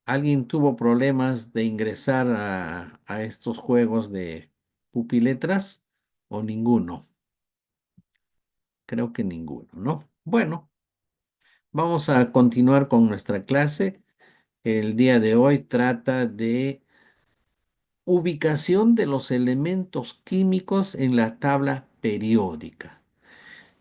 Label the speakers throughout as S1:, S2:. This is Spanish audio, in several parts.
S1: ¿Alguien tuvo problemas de ingresar a estos juegos de pupiletras o ninguno? Creo que ninguno, ¿no? Bueno, vamos a continuar con nuestra clase. El día de hoy trata de ubicación de los elementos químicos en la tabla periódica.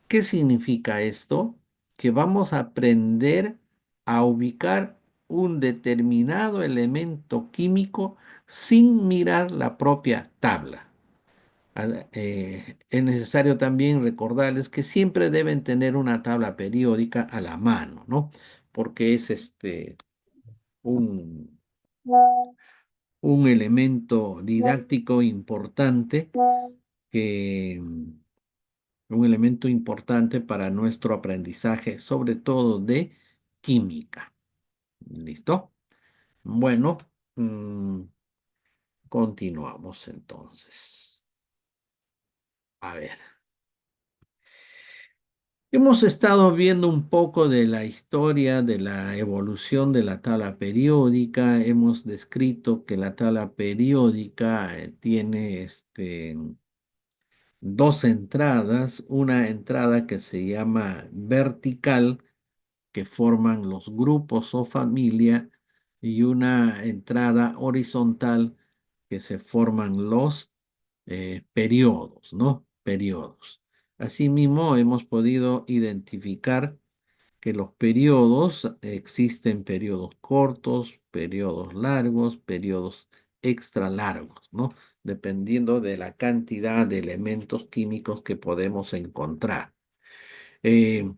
S1: ¿Qué significa esto? Que vamos a aprender a ubicar un determinado elemento químico sin mirar la propia tabla. Es necesario también recordarles que siempre deben tener una tabla periódica a la mano, ¿no? Porque es un, un elemento didáctico importante que un elemento importante para nuestro aprendizaje, sobre todo de química. ¿Listo? Bueno, mm, continuamos entonces. A ver, hemos estado viendo un poco de la historia de la evolución de la tabla periódica. Hemos descrito que la tabla periódica tiene dos entradas, una entrada que se llama vertical, que forman los grupos o familia, y una entrada horizontal que se forman los periodos, ¿no? Periodos. Asimismo, hemos podido identificar que los periodos, existen periodos cortos, periodos largos, periodos extra largos, ¿no? Dependiendo de la cantidad de elementos químicos que podemos encontrar. Eh,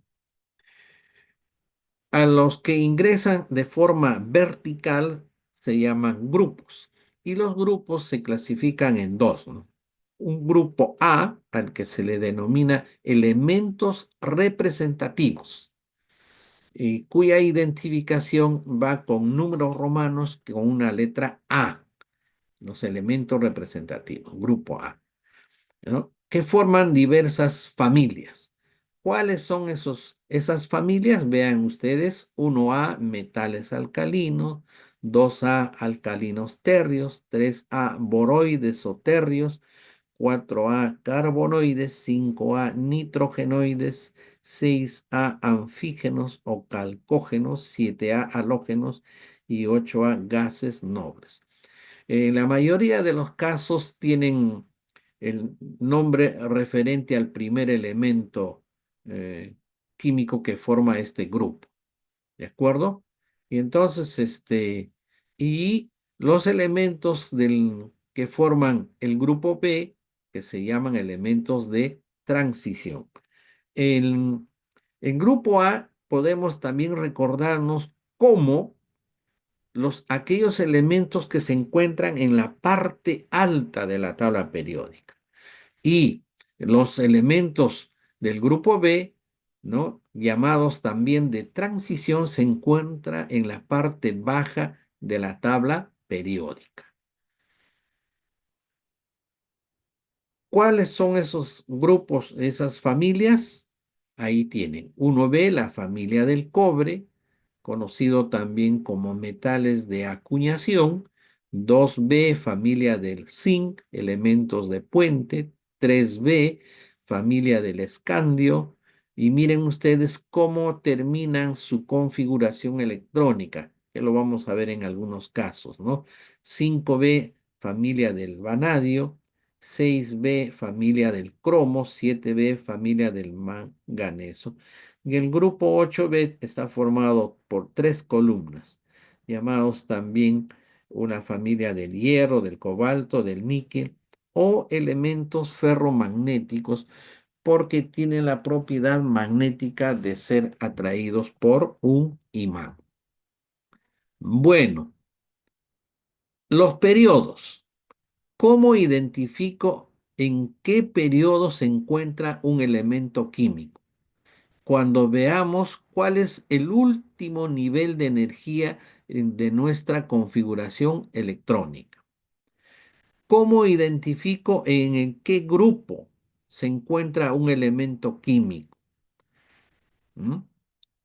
S1: A los que ingresan de forma vertical se llaman grupos, y los grupos se clasifican en dos, ¿no? Un grupo A, al que se le denomina elementos representativos, cuya identificación va con números romanos con una letra A, los elementos representativos, grupo A, ¿no? Que forman diversas familias. ¿Cuáles son esas familias? Vean ustedes: 1A, metales alcalinos; 2A, alcalinos térreos; 3A, boroides o térreos; 4A, carbonoides; 5A, nitrogenoides; 6A, anfígenos o calcógenos; 7A, halógenos; y 8A, gases nobles. La mayoría de los casos tienen el nombre referente al primer elemento eh, químico que forma este grupo, ¿de acuerdo? Y entonces, y los elementos que forman el grupo B, que se llaman elementos de transición. En el grupo A podemos también recordarnos cómo aquellos elementos que se encuentran en la parte alta de la tabla periódica. Y los elementos del grupo B, ¿no? Llamados también de transición, se encuentran en la parte baja de la tabla periódica. ¿Cuáles son esos grupos, esas familias? Ahí tienen. 1B, la familia del cobre, conocido también como metales de acuñación. 2B, familia del zinc, elementos de puente. 3B, familia del escandio. Y miren ustedes cómo terminan su configuración electrónica, que lo vamos a ver en algunos casos, ¿no? 5B, familia del vanadio. 6B, familia del cromo; 7B, familia del manganeso. Y el grupo 8B está formado por tres columnas, llamados también una familia del hierro, del cobalto, del níquel, o elementos ferromagnéticos, porque tienen la propiedad magnética de ser atraídos por un imán. Bueno, los periodos. ¿Cómo identifico en qué periodo se encuentra un elemento químico? Cuando veamos cuál es el último nivel de energía de nuestra configuración electrónica. ¿Cómo identifico en qué grupo se encuentra un elemento químico? ¿Mm?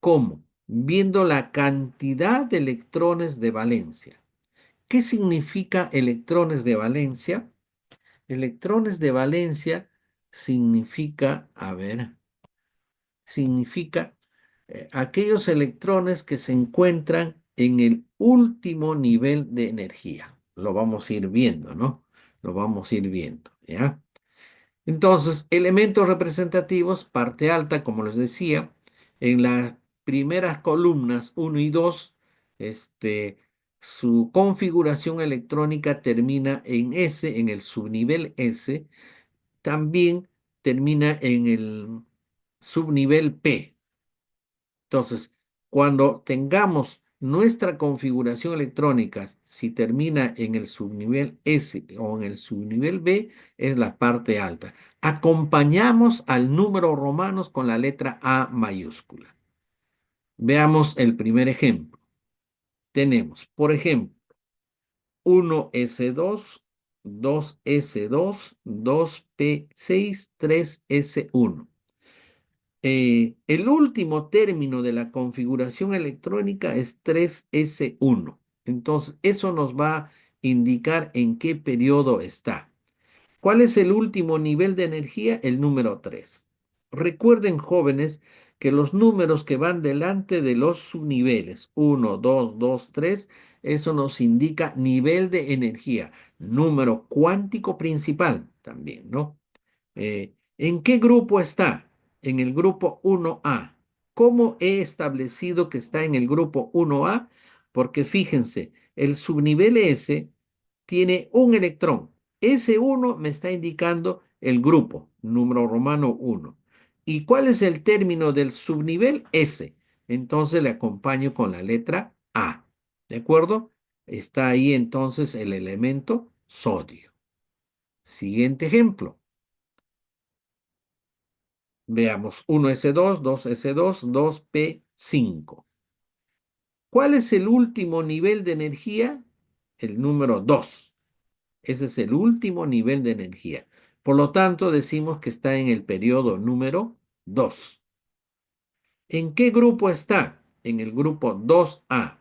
S1: ¿Cómo? viendo la cantidad de electrones de valencia. ¿Qué significa electrones de valencia? Electrones de valencia significa, a ver, significa aquellos electrones que se encuentran en el último nivel de energía. Lo vamos a ir viendo, ¿no? Lo vamos a ir viendo, ¿ya? Entonces, elementos representativos, parte alta, como les decía, en las primeras columnas uno y 2, su configuración electrónica termina en S, en el subnivel S, también termina en el subnivel P. Entonces, cuando tengamos nuestra configuración electrónica, si termina en el subnivel S o en el subnivel B, es la parte alta. Acompañamos al número romanos con la letra A mayúscula. Veamos el primer ejemplo. Tenemos, por ejemplo, 1S2, 2S2, 2P6, 3S1. El último término de la configuración electrónica es 3S1. Entonces, eso nos va a indicar en qué periodo está. ¿Cuál es el último nivel de energía? El número 3. Recuerden, jóvenes, que los números que van delante de los subniveles, 1, 2, 2, 3, eso nos indica nivel de energía, número cuántico principal también, ¿no? ¿En qué grupo está? En el grupo 1A. ¿Cómo he establecido que está en el grupo 1A? Porque fíjense, el subnivel S tiene un electrón. Ese 1 me está indicando el grupo, número romano 1. ¿Y cuál es el término del subnivel? S. Entonces le acompaño con la letra A. ¿De acuerdo? Está ahí entonces el elemento sodio. Siguiente ejemplo. Veamos, 1S2, 2S2, 2P5. ¿Cuál es el último nivel de energía? El número 2. Ese es el último nivel de energía. Por lo tanto, decimos que está en el periodo número 2. ¿En qué grupo está? En el grupo 2A.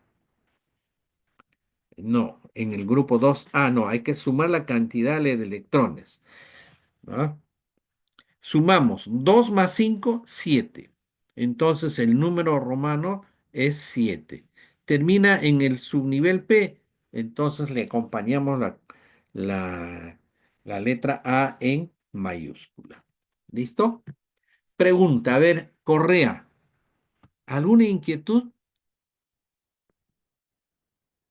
S1: No, en el grupo 2A no, hay que sumar la cantidad de electrones. ¿Ah? Sumamos 2 más 5, 7. Entonces el número romano es 7. Termina en el subnivel P, entonces le acompañamos la, la letra A en mayúscula. ¿Listo? Pregunta, a ver, Correa, ¿alguna inquietud?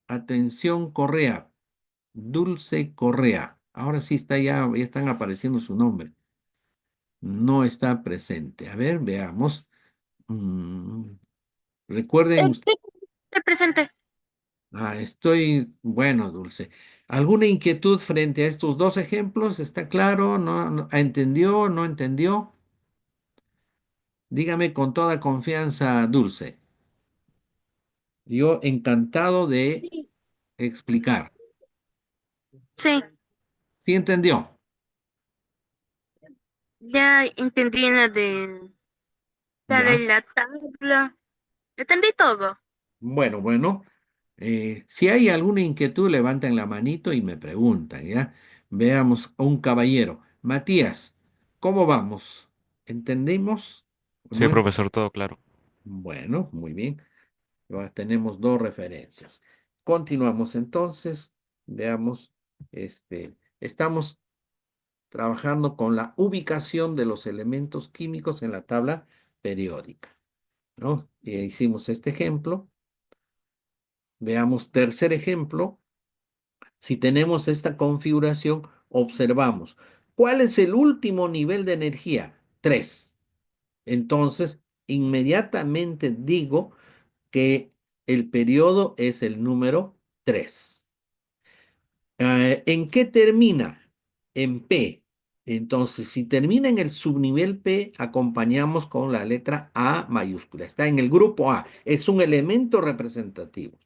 S1: Atención, Correa, Dulce Correa. Ahora sí está ya están apareciendo su nombre. No está presente. A ver, veamos. Mm, Recuerden,
S2: Estoy presente.
S1: estoy, bueno, Dulce. ¿Alguna inquietud frente a estos dos ejemplos? ¿Está claro? ¿Entendió? ¿No entendió? Dígame con toda confianza, Dulce. Yo encantado de
S2: Sí.
S1: explicar.
S2: Sí,
S1: ¿Sí entendió?
S2: ya entendí la de
S1: Ya.
S2: la tabla. Entendí todo.
S1: Bueno, bueno. Si hay alguna inquietud, levanten la manito y me preguntan, ¿ya? Veamos a un caballero. Matías, ¿cómo vamos? ¿Entendimos o
S3: Sí,
S1: no?
S3: profesor, todo claro.
S1: Bueno, muy bien. Ahora tenemos dos referencias. Continuamos entonces. Veamos, estamos trabajando con la ubicación de los elementos químicos en la tabla periódica, ¿no? Hicimos este ejemplo. Veamos tercer ejemplo. Si tenemos esta configuración, observamos. ¿Cuál es el último nivel de energía? 3. Entonces, inmediatamente digo que el periodo es el número 3. ¿En qué termina? En P. Entonces, si termina en el subnivel P, acompañamos con la letra A mayúscula. Está en el grupo A. Es un elemento representativo.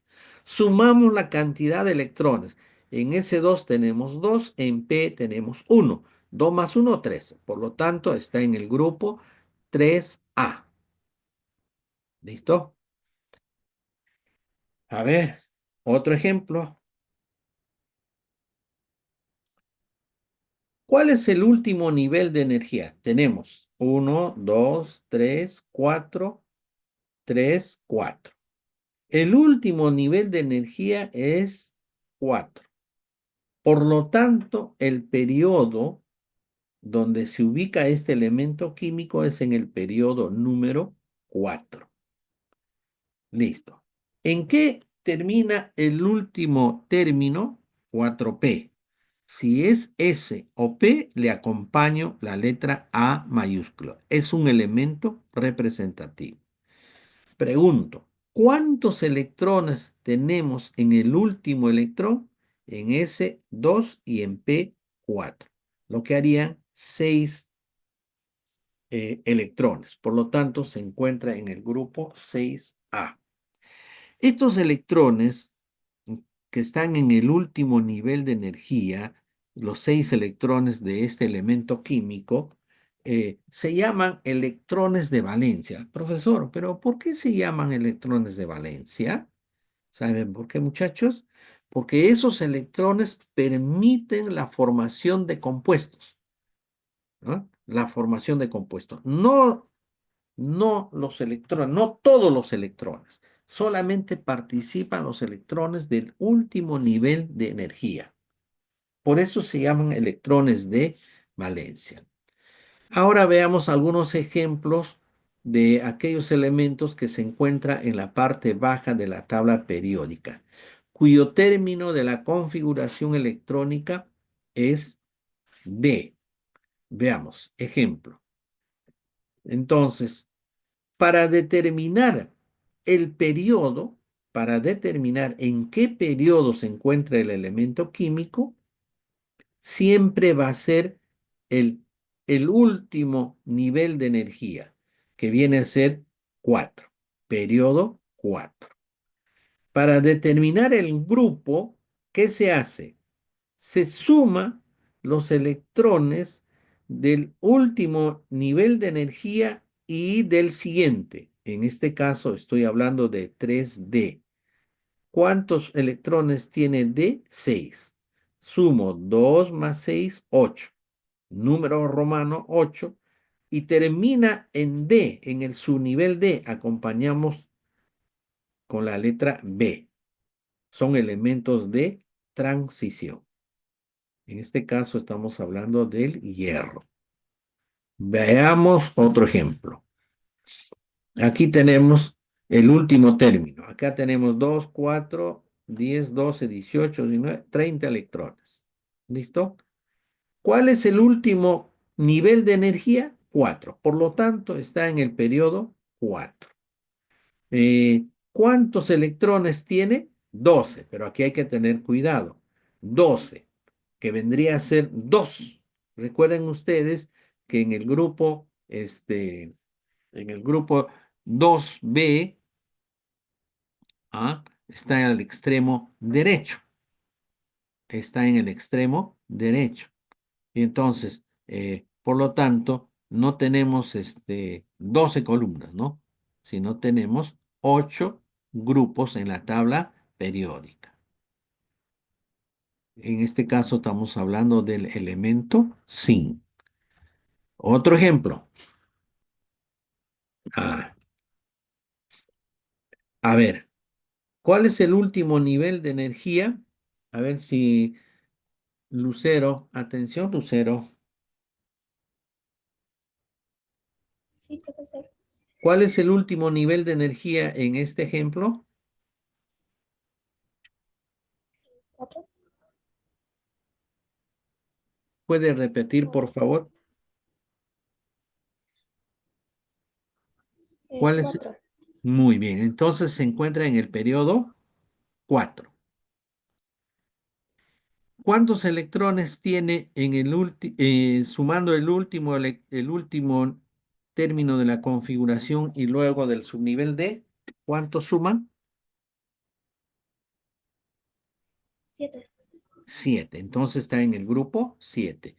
S1: Sumamos la cantidad de electrones. En S2 tenemos 2, en P tenemos 1. 2 más 1, 3. Por lo tanto, está en el grupo 3A. ¿Listo? A ver, otro ejemplo. ¿Cuál es el último nivel de energía? Tenemos 1, 2, 3, 4, 3, 4. El último nivel de energía es 4. Por lo tanto, el periodo donde se ubica este elemento químico es en el periodo número 4. Listo. ¿En qué termina el último término? 4P. Si es S o P, le acompaño la letra A mayúscula. Es un elemento representativo. Pregunto, ¿cuántos electrones tenemos en el último electrón? En S2 y en P4. Lo que harían 6 electrones. Por lo tanto, se encuentra en el grupo 6A. Estos electrones que están en el último nivel de energía, los 6 electrones de este elemento químico, se llaman electrones de valencia. Profesor, pero ¿por qué se llaman electrones de valencia? ¿Saben por qué, muchachos? Porque esos electrones permiten la formación de compuestos, ¿no? La formación de compuestos. No los electrones, no todos los electrones, solamente participan los electrones del último nivel de energía. Por eso se llaman electrones de valencia. Ahora veamos algunos ejemplos de aquellos elementos que se encuentran en la parte baja de la tabla periódica, cuyo término de la configuración electrónica es D. Veamos, ejemplo. Entonces, para determinar el periodo, para determinar en qué periodo se encuentra el elemento químico, siempre va a ser el, el último nivel de energía, que viene a ser 4, periodo 4. Para determinar el grupo, ¿qué se hace? Se suma los electrones del último nivel de energía y del siguiente. En este caso estoy hablando de 3D. ¿Cuántos electrones tiene D? 6. Sumo 2 más 6, 8. Número romano 8. Y termina en D, en el subnivel D. Acompañamos con la letra B. Son elementos de transición. En este caso estamos hablando del hierro. Veamos otro ejemplo. Aquí tenemos el último término. Acá tenemos 2, 4, 10, 12, 18, 19, 30 electrones. ¿Listo? ¿Cuál es el último nivel de energía? 4. Por lo tanto, está en el periodo 4. ¿Cuántos electrones tiene? 12, pero aquí hay que tener cuidado. 12, que vendría a ser 2. Recuerden ustedes que en el grupo 2B, está en el extremo derecho. Está en el extremo derecho. Y entonces, por lo tanto, no tenemos 12 columnas, ¿no? Sino tenemos 8 grupos en la tabla periódica. En este caso estamos hablando del elemento zinc. Otro ejemplo. Ah, a ver, ¿cuál es el último nivel de energía? A ver si Lucero, atención Lucero,
S3: Sí, profesor.
S1: ¿cuál es el último nivel de energía en este ejemplo?
S3: 4.
S1: ¿Puede repetir, por favor? ¿Cuál es?
S3: 4.
S1: Muy bien, entonces se encuentra en el periodo 4. ¿Cuántos electrones tiene en el sumando el último término de la configuración y luego del subnivel D? ¿Cuántos suman?
S3: 7.
S1: 7. Entonces está en el grupo 7.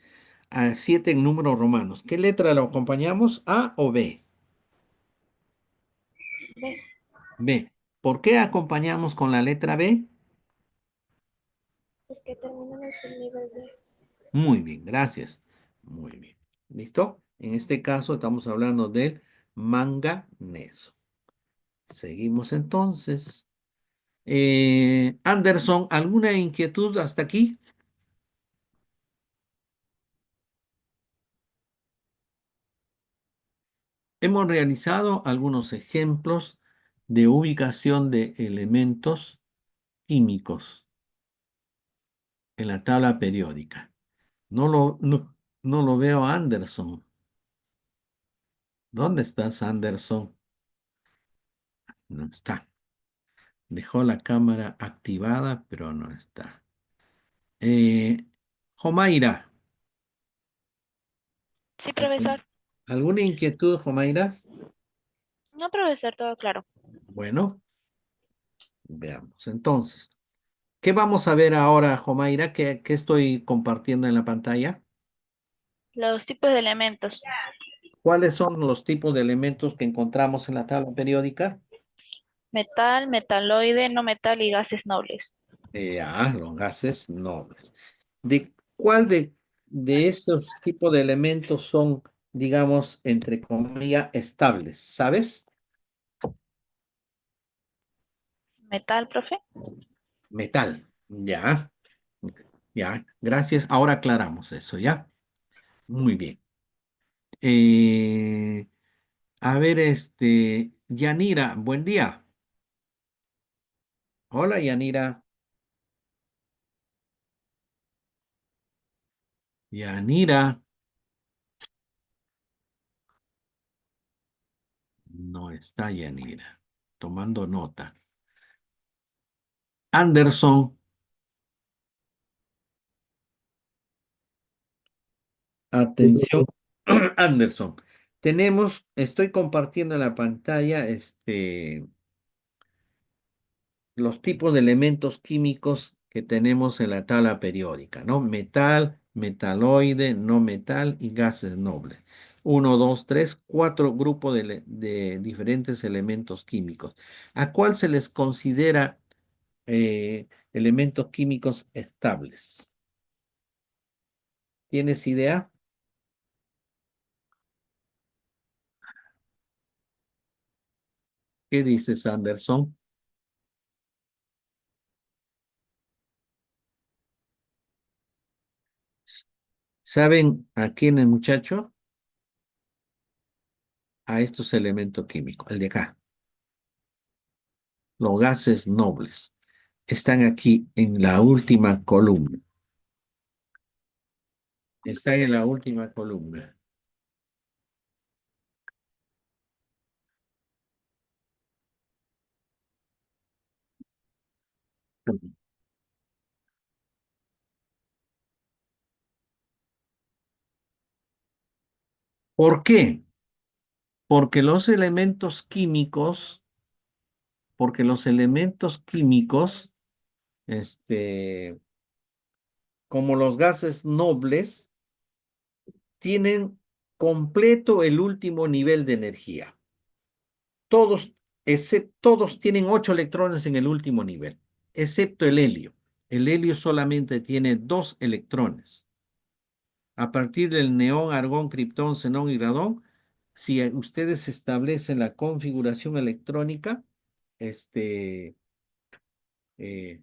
S1: A 7 en números romanos. ¿Qué letra lo acompañamos? ¿A o B?
S3: B.
S1: B. ¿Por qué acompañamos con la letra B?
S3: Porque terminan en el nivel B.
S1: Muy bien, gracias. Muy bien. ¿Listo? En este caso estamos hablando del manganeso. Seguimos entonces. Anderson, ¿alguna inquietud hasta aquí? Hemos realizado algunos ejemplos de ubicación de elementos químicos en la tabla periódica. No lo veo a Anderson. ¿Dónde estás, Anderson? No está. Dejó la cámara activada, pero no está. Eh, Jomaira,
S4: Sí,
S1: ¿algún-
S4: profesor.
S1: ¿alguna inquietud, Jomaira?
S4: No, profesor, todo claro.
S1: Bueno, veamos. Entonces, ¿qué vamos a ver ahora, Jomaira? ¿Qué estoy compartiendo en la pantalla?
S4: Los tipos de elementos.
S1: ¿Cuáles son los tipos de elementos que encontramos en la tabla periódica?
S4: Metal, metaloide, no metal y gases nobles.
S1: Los gases nobles. ¿De cuál de esos tipos de elementos son, digamos, entre comillas, estables? ¿Sabes?
S4: Metal, profe.
S1: Metal. Ya, ya. Gracias. Ahora aclaramos eso, ¿ya? Muy bien. Eh, a ver, Yanira, buen día. Hola, Yanira. Yanira. No está Yanira. Tomando nota. Anderson. Atención, Anderson. Estoy compartiendo en la pantalla los tipos de elementos químicos que tenemos en la tabla periódica, ¿no? Metal, metaloide, no metal y gases nobles. Uno, dos, tres, cuatro grupos de diferentes elementos químicos. ¿A cuál se les considera elementos químicos estables? ¿Tienes idea? ¿Qué dices, Anderson? ¿Saben a quién el muchacho? A estos elementos químicos, el de acá, los gases nobles. Están aquí en la última columna. Están en la última columna. ¿Por qué? Porque los elementos químicos, porque los elementos químicos, como los gases nobles, tienen completo el último nivel de energía. Todos, todos tienen 8 electrones en el último nivel, excepto el helio. El helio solamente tiene 2 electrones. A partir del neón, argón, criptón, xenón y radón, si ustedes establecen la configuración electrónica, este, eh,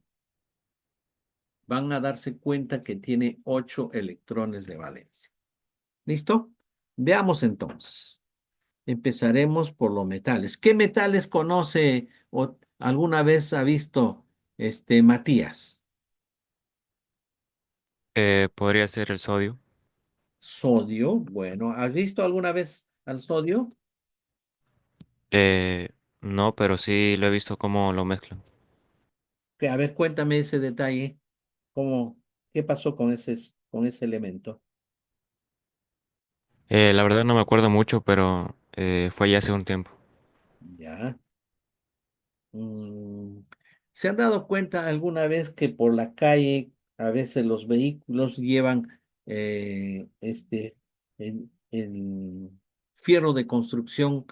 S1: van a darse cuenta que tiene 8 electrones de valencia. ¿Listo? Veamos entonces. Empezaremos por los metales. ¿Qué metales conoce o alguna vez ha visto Matías?
S5: Podría ser el sodio.
S1: Sodio. Bueno, ¿has visto alguna vez al sodio?
S5: Eh, no, pero sí lo he visto cómo lo mezclan.
S1: A ver, cuéntame ese detalle. ¿Cómo, qué pasó con ese elemento?
S5: La verdad no me acuerdo mucho, pero fue ya hace un tiempo.
S1: Ya. Mm, ¿Se han dado cuenta alguna vez que por la calle a veces los vehículos llevan el fierro de construcción?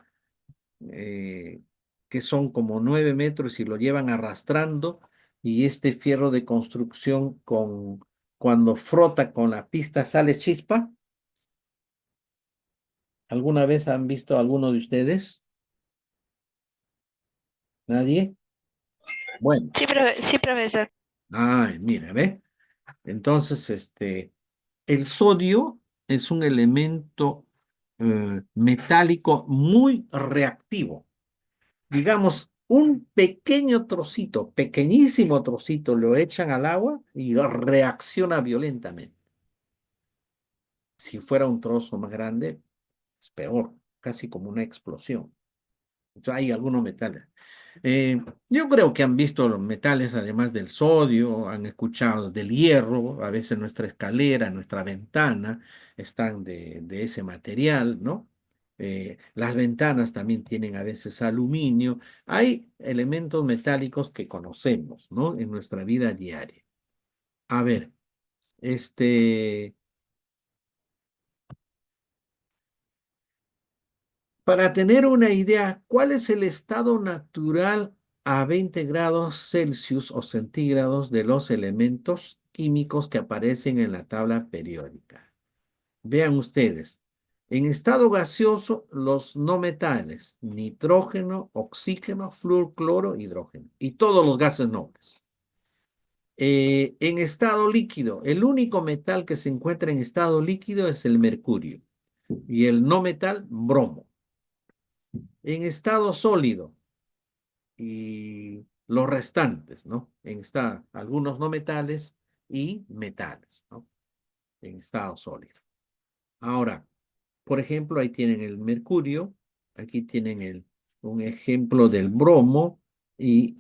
S1: que son como 9 metros y lo llevan arrastrando, y este fierro de construcción cuando frota con la pista sale chispa. ¿Alguna vez han visto alguno de ustedes? ¿Nadie? Bueno,
S4: Sí, profesor.
S1: ay, mira, ¿ve? Entonces, el sodio es un elemento metálico muy reactivo. Digamos, un pequeño trocito, pequeñísimo trocito, lo echan al agua y reacciona violentamente. Si fuera un trozo más grande, es peor, casi como una explosión. Entonces, hay algunos metales. Yo creo que han visto los metales, además del sodio, han escuchado del hierro, a veces nuestra escalera, nuestra ventana están de ese material, ¿no? Las ventanas también tienen a veces aluminio. Hay elementos metálicos que conocemos, ¿no? En nuestra vida diaria. A ver, este, para tener una idea, ¿cuál es el estado natural a 20 grados Celsius o centígrados de los elementos químicos que aparecen en la tabla periódica? Vean ustedes, en estado gaseoso, los no metales, nitrógeno, oxígeno, flúor, cloro, hidrógeno, y todos los gases nobles. En estado líquido, el único metal que se encuentra en estado líquido es el mercurio, y el no metal, bromo. En estado sólido y los restantes, ¿no? Algunos no metales y metales, ¿no? En estado sólido. Ahora, por ejemplo, ahí tienen el mercurio, aquí tienen un ejemplo del bromo, y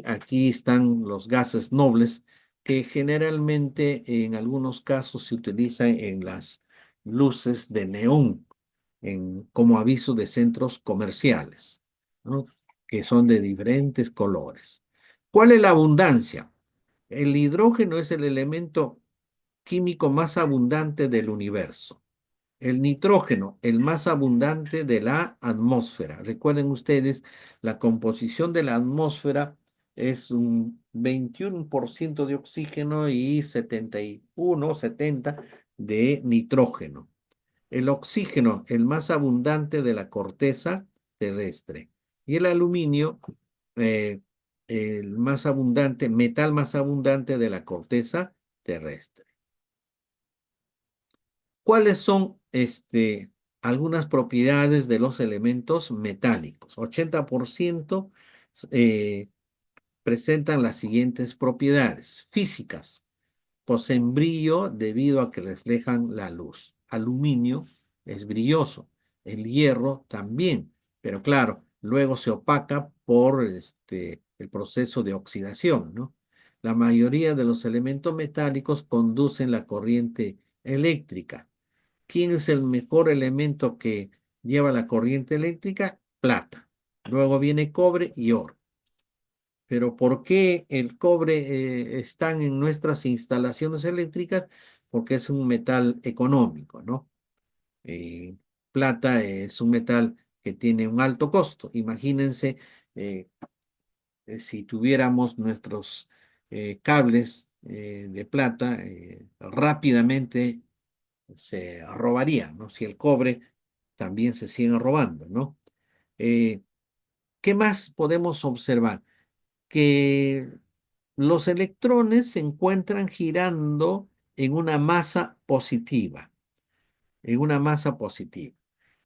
S1: aquí están los gases nobles que generalmente en algunos casos se utilizan en las luces de neón, como aviso de centros comerciales, ¿no? Que son de diferentes colores. ¿Cuál es la abundancia? El hidrógeno es el elemento químico más abundante del universo. El nitrógeno, el más abundante de la atmósfera. Recuerden ustedes, la composición de la atmósfera es un 21% de oxígeno y 71, 70 de nitrógeno. El oxígeno, el más abundante de la corteza terrestre. Y el aluminio, eh, el más abundante, metal más abundante de la corteza terrestre. ¿Cuáles son algunas propiedades de los elementos metálicos? 80% eh, presentan las siguientes propiedades físicas. Poseen brillo debido a que reflejan la luz. Aluminio es brilloso, el hierro también, pero claro, luego se opaca por el proceso de oxidación, ¿no? La mayoría de los elementos metálicos conducen la corriente eléctrica. ¿Quién es el mejor elemento que lleva la corriente eléctrica? Plata. Luego viene cobre y oro. Pero ¿por qué el cobre está en nuestras instalaciones eléctricas? Porque es un metal económico, ¿no? Eh, Plata es un metal que tiene un alto costo. Imagínense eh, si tuviéramos nuestros cables de plata, rápidamente se robarían, ¿no? Si el cobre también se sigue robando, ¿no? Eh, ¿Qué más podemos observar? Que los electrones se encuentran girando en una masa positiva, en una masa positiva.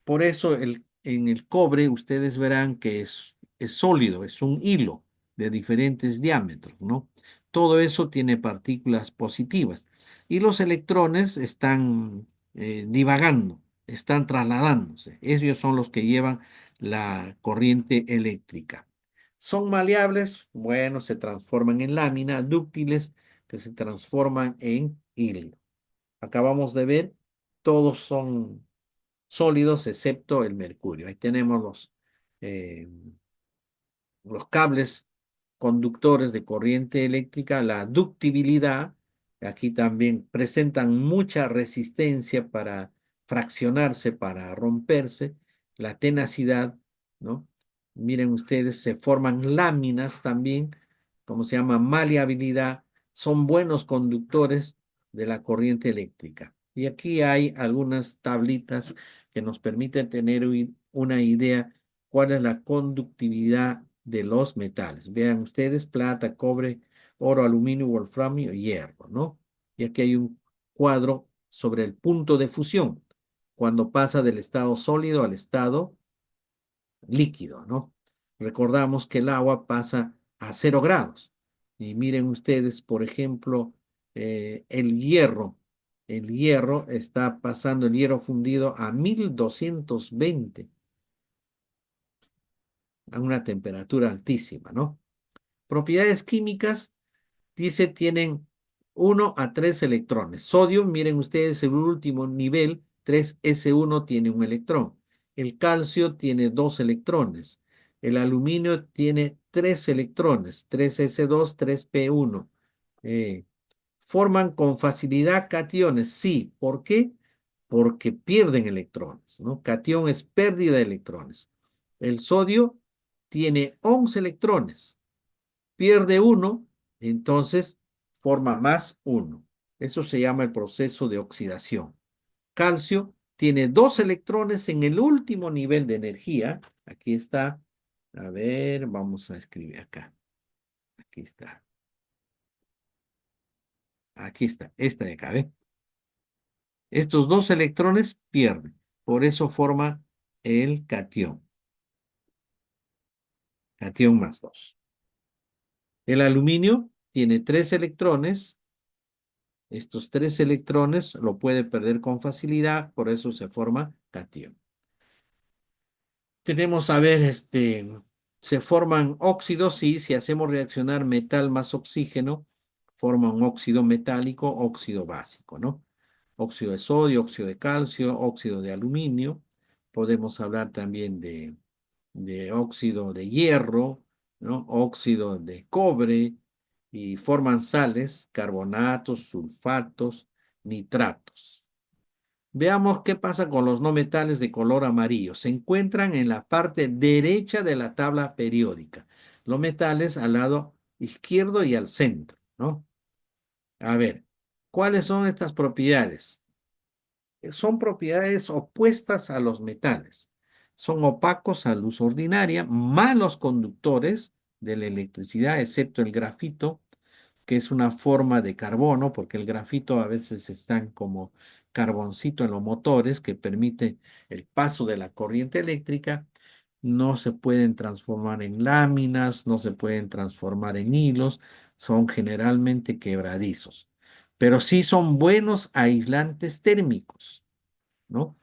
S1: Por eso en el cobre ustedes verán que es sólido, es un hilo de diferentes diámetros, ¿no? Todo eso tiene partículas positivas. Y los electrones están divagando, están trasladándose. Ellos son los que llevan la corriente eléctrica. ¿Son maleables? Bueno, se transforman en lámina, dúctiles, que se transforman en hilo. Acabamos de ver, todos son sólidos excepto el mercurio. Ahí tenemos los cables conductores de corriente eléctrica, la ductibilidad. Aquí también presentan mucha resistencia para fraccionarse, para romperse, la tenacidad, ¿no? Miren ustedes, se forman láminas también, como se llama maleabilidad, son buenos conductores de la corriente eléctrica. Y aquí hay algunas tablitas que nos permiten tener una idea cuál es la conductividad de los metales. Vean ustedes, plata, cobre, oro, aluminio, wolframio, hierro, ¿no? Y aquí hay un cuadro sobre el punto de fusión, cuando pasa del estado sólido al estado líquido, ¿no? Recordamos que el agua pasa a 0 grados. Y miren ustedes, por ejemplo, el hierro. El hierro está pasando, el hierro fundido a 1220, a una temperatura altísima, ¿no? Propiedades químicas, dice, tienen 1 a 3 electrones. Sodio, miren ustedes, el último nivel, 3s1 tiene un electrón. El calcio tiene 2 electrones. El aluminio tiene 3 electrones, 3s2, 3p1. ¿Forman con facilidad cationes? Sí. ¿Por qué? Porque pierden electrones, ¿no? Catión es pérdida de electrones. El sodio tiene 11 electrones, pierde uno, entonces forma más uno. Eso se llama el proceso de oxidación. Calcio tiene 2 electrones en el último nivel de energía. Aquí está. A ver, vamos a escribir acá. Aquí está. Aquí está. Esta de acá, ¿ve? Estos 2 electrones pierden. Por eso forma el catión. Catión más 2. El aluminio tiene 3 electrones. Estos 3 electrones lo puede perder con facilidad, por eso se forma catión. Tenemos, a ver, se forman óxidos, sí, si hacemos reaccionar metal más oxígeno, forma un óxido metálico, óxido básico, ¿no? Óxido de sodio, óxido de calcio, óxido de aluminio. Podemos hablar también de óxido de hierro, ¿no? Óxido de cobre, y forman sales, carbonatos, sulfatos, nitratos. Veamos qué pasa con los no metales de color amarillo. Se encuentran en la parte derecha de la tabla periódica. Los metales al lado izquierdo y al centro, ¿no? A ver, ¿cuáles son estas propiedades? Son propiedades opuestas a los metales. Son opacos a luz ordinaria, malos conductores de la electricidad, excepto el grafito, que es una forma de carbono, porque el grafito a veces están como carboncito en los motores que permite el paso de la corriente eléctrica. No se pueden transformar en láminas, no se pueden transformar en hilos, son generalmente quebradizos, pero sí son buenos aislantes térmicos, ¿no?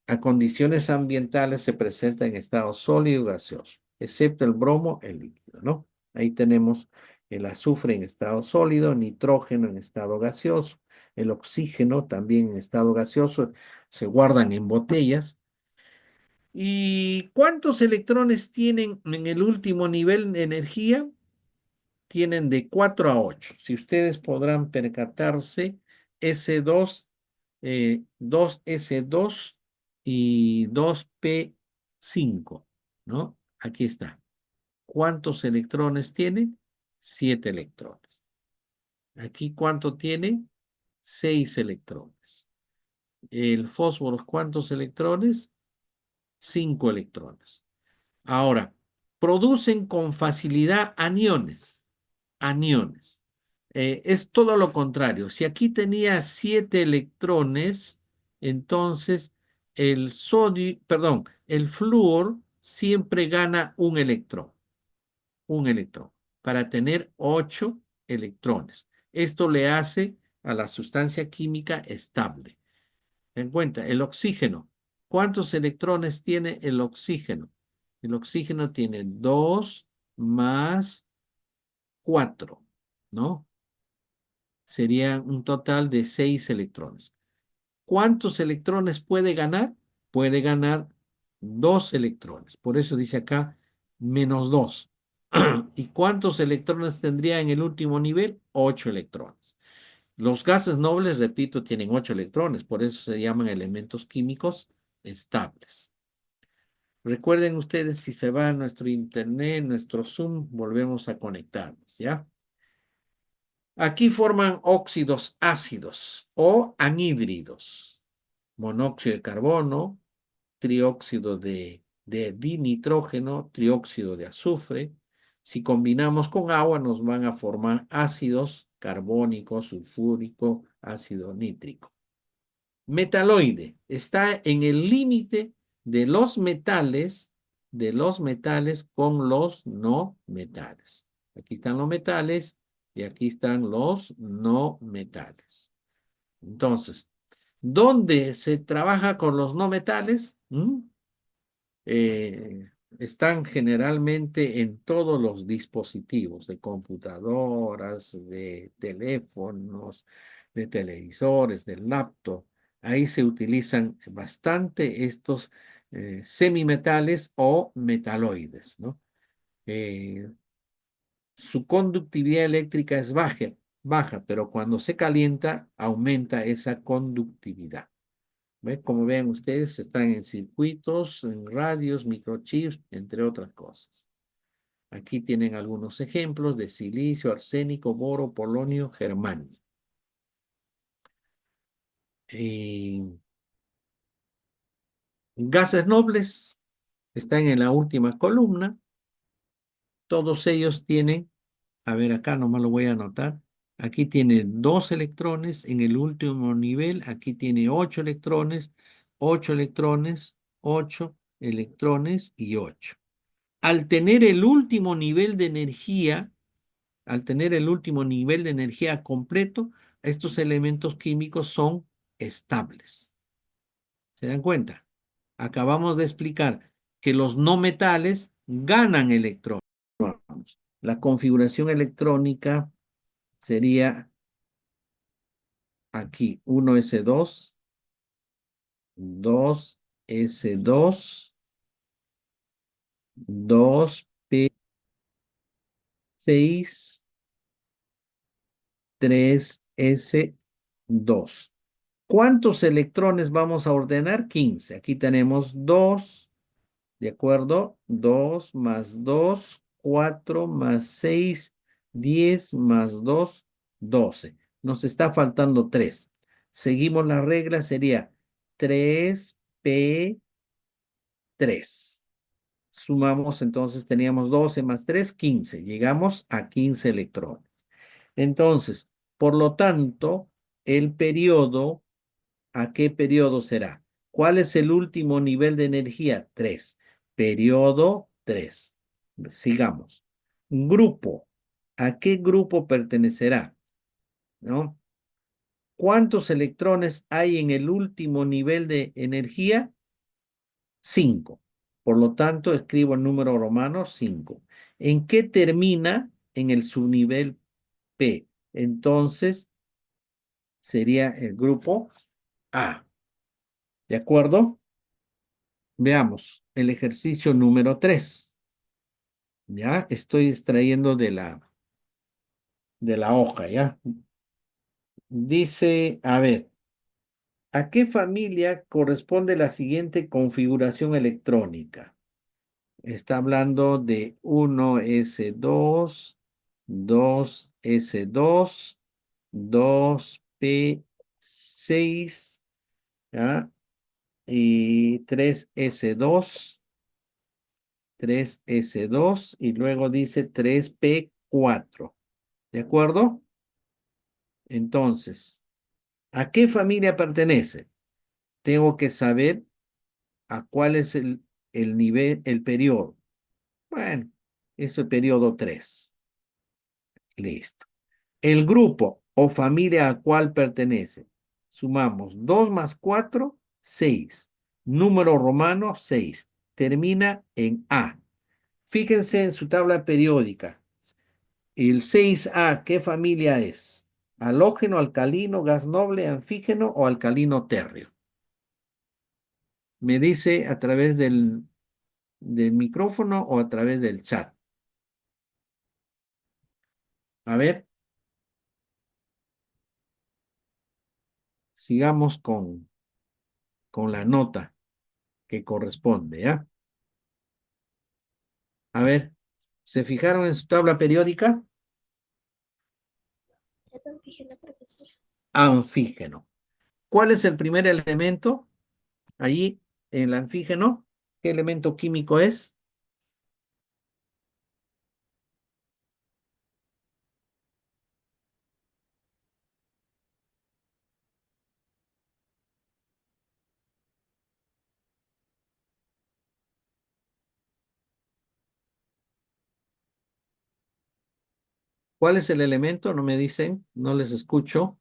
S1: A condiciones ambientales se presenta en estado sólido y gaseoso, excepto el bromo, el líquido, ¿no? Ahí tenemos el azufre en estado sólido, nitrógeno en estado gaseoso, el oxígeno también en estado gaseoso, se guardan en botellas. ¿Y cuántos electrones tienen en el último nivel de energía? Tienen de 4 a 8. Si ustedes podrán percatarse, S2, 2S2 y 2P5, ¿no? Aquí está. ¿Cuántos electrones tiene? 7 electrones. Aquí, ¿cuánto tiene? 6 electrones. El fósforo, ¿cuántos electrones? 5 electrones. Ahora, producen con facilidad aniones. Aniones. Es todo lo contrario. Si aquí tenía 7 electrones, entonces el sodio, perdón, el flúor siempre gana un electrón, para tener 8 electrones. Esto le hace a la sustancia química estable. En cuenta, el oxígeno. ¿Cuántos electrones tiene el oxígeno? El oxígeno tiene 2 más 4, ¿no? Sería un total de 6 electrones. ¿Cuántos electrones puede ganar? Puede ganar 2 electrones. Por eso dice acá menos 2. ¿Y cuántos electrones tendría en el último nivel? 8 electrones. Los gases nobles, repito, tienen 8 electrones. Por eso se llaman elementos químicos estables. Recuerden ustedes, si se va a nuestro internet, nuestro Zoom, volvemos a conectarnos, ¿ya? Aquí forman óxidos ácidos o anhídridos. Monóxido de carbono, trióxido de dinitrógeno, trióxido de azufre. Si combinamos con agua, nos van a formar ácidos carbónico, sulfúrico, ácido nítrico. Metaloide está en el límite de los metales con los no metales. Aquí están los metales y aquí están los no metales. Entonces, ¿dónde se trabaja con los no metales? Están generalmente en todos los dispositivos de computadoras, de teléfonos, de televisores, de laptop. Ahí se utilizan bastante estos semimetales o metaloides, ¿no? Su conductividad eléctrica es baja, pero cuando se calienta aumenta esa conductividad. ¿Ve? Como ven ustedes, están en circuitos, en radios, microchips, entre otras cosas. Aquí tienen algunos ejemplos de silicio, arsénico, boro, polonio, germanio. Gases nobles están en la última columna. Todos ellos tienen, a ver acá nomás lo voy a anotar. Aquí tiene 2 electrones en el último nivel. Aquí tiene 8 electrones, 8 electrones, 8 electrones y 8. Al tener el último nivel de energía, completo, estos elementos químicos son estables. ¿Se dan cuenta? Acabamos de explicar que los no metales ganan electrones. La configuración electrónica sería aquí 1s2, 2s2, 2p6, 3s2. ¿Cuántos electrones vamos a ordenar? 15. Aquí tenemos 2, ¿de acuerdo? 2 más 2, 4 más 6, 10 más 2, 12. Nos está faltando 3. Seguimos la regla, sería 3p3. Sumamos, entonces teníamos 12 más 3, 15. Llegamos a 15 electrones. Entonces, por lo tanto, el periodo, ¿a qué periodo será? ¿Cuál es el último nivel de energía? 3. Periodo 3. Sigamos. Grupo. ¿A qué grupo pertenecerá? ¿No? ¿Cuántos electrones hay en el último nivel de energía? 5. Por lo tanto, escribo el número romano 5. ¿En qué termina? En el subnivel P. Entonces, sería el grupo A. ¿De acuerdo? Veamos el ejercicio número 3. Ya estoy extrayendo de la hoja, ¿ya? Dice, a ver, ¿a qué familia corresponde la siguiente configuración electrónica? Está hablando de 1s2, 2s2, 2p6, ¿ya? Y 3s2, 3s2 y luego dice 3p4. ¿De acuerdo? Entonces, ¿a qué familia pertenece? Tengo que saber a cuál es el nivel, el periodo. Bueno, es el periodo 3. Listo. El grupo o familia al cual pertenece. Sumamos 2 más 4, 6. Número romano, 6. Termina en A. Fíjense en su tabla periódica. El 6A, ¿qué familia es? ¿Halógeno, alcalino, gas noble, anfígeno o alcalino térreo? Me dice a través del micrófono o a través del chat. A ver, sigamos con la nota que corresponde, ¿ya? A ver, ¿se fijaron en su tabla periódica?
S3: Es antígeno, profesor.
S1: Anfígeno. ¿Cuál es el primer elemento? Allí, en el anfígeno, ¿qué elemento químico es? ¿Cuál es el elemento? No me dicen, no les escucho.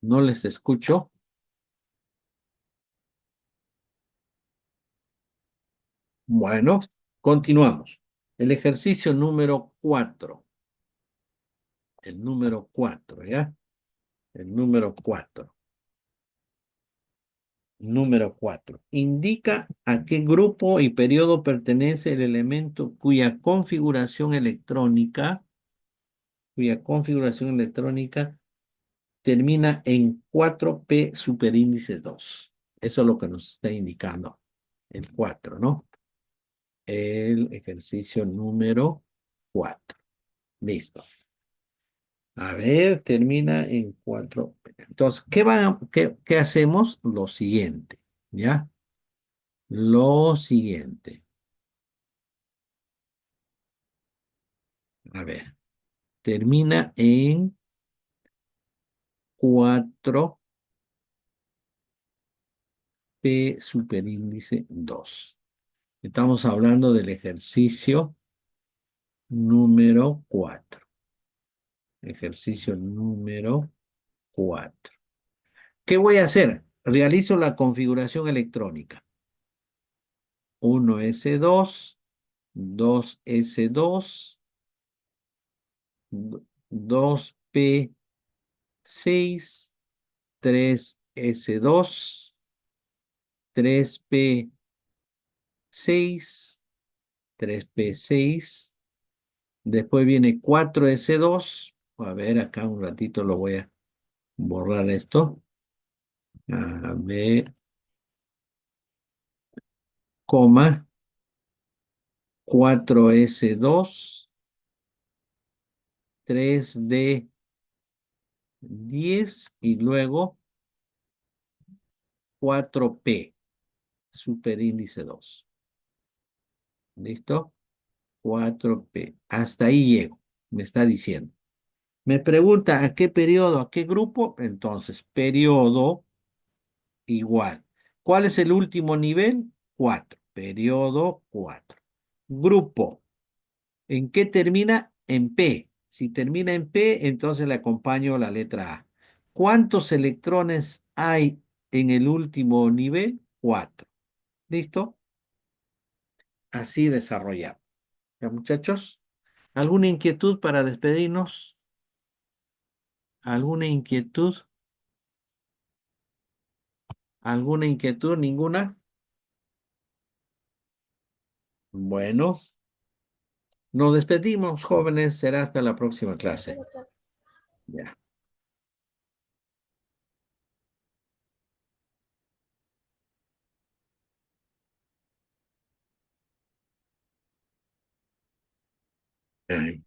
S1: No les escucho. Bueno, continuamos. El ejercicio número 4. El número 4, ¿ya? El número 4. Número 4. Indica a qué grupo y periodo pertenece el elemento cuya configuración electrónica termina en 4p superíndice 2. Eso es lo que nos está indicando el 4, ¿no? El ejercicio número 4. Listo. A ver, termina en 4. Entonces, ¿qué hacemos? Lo siguiente, ¿ya? Lo siguiente. A ver, termina en 4p superíndice 2. Estamos hablando del ejercicio número 4. Ejercicio número 4. ¿Qué voy a hacer? Realizo la configuración electrónica. 1s2, 2s2, 2p6, 3s2, 3p6, 3p6. Después viene 4s2. A ver, acá un ratito lo voy a borrar esto. A ver, coma, 4s2, 3d10 y luego 4p, superíndice 2. ¿Listo? 4p. Hasta ahí llego, me está diciendo. Me pregunta a qué periodo, a qué grupo. Entonces, periodo igual. ¿Cuál es el último nivel? 4. Periodo 4. Grupo. ¿En qué termina? En P. Si termina en P, entonces le acompaño la letra A. ¿Cuántos electrones hay en el último nivel? 4. ¿Listo? Así desarrollamos. ¿Ya, muchachos? ¿Alguna inquietud para despedirnos? ¿Alguna inquietud? ¿Alguna inquietud? ¿Ninguna? Bueno, nos despedimos, jóvenes. Será hasta la próxima clase. Ya. Ay.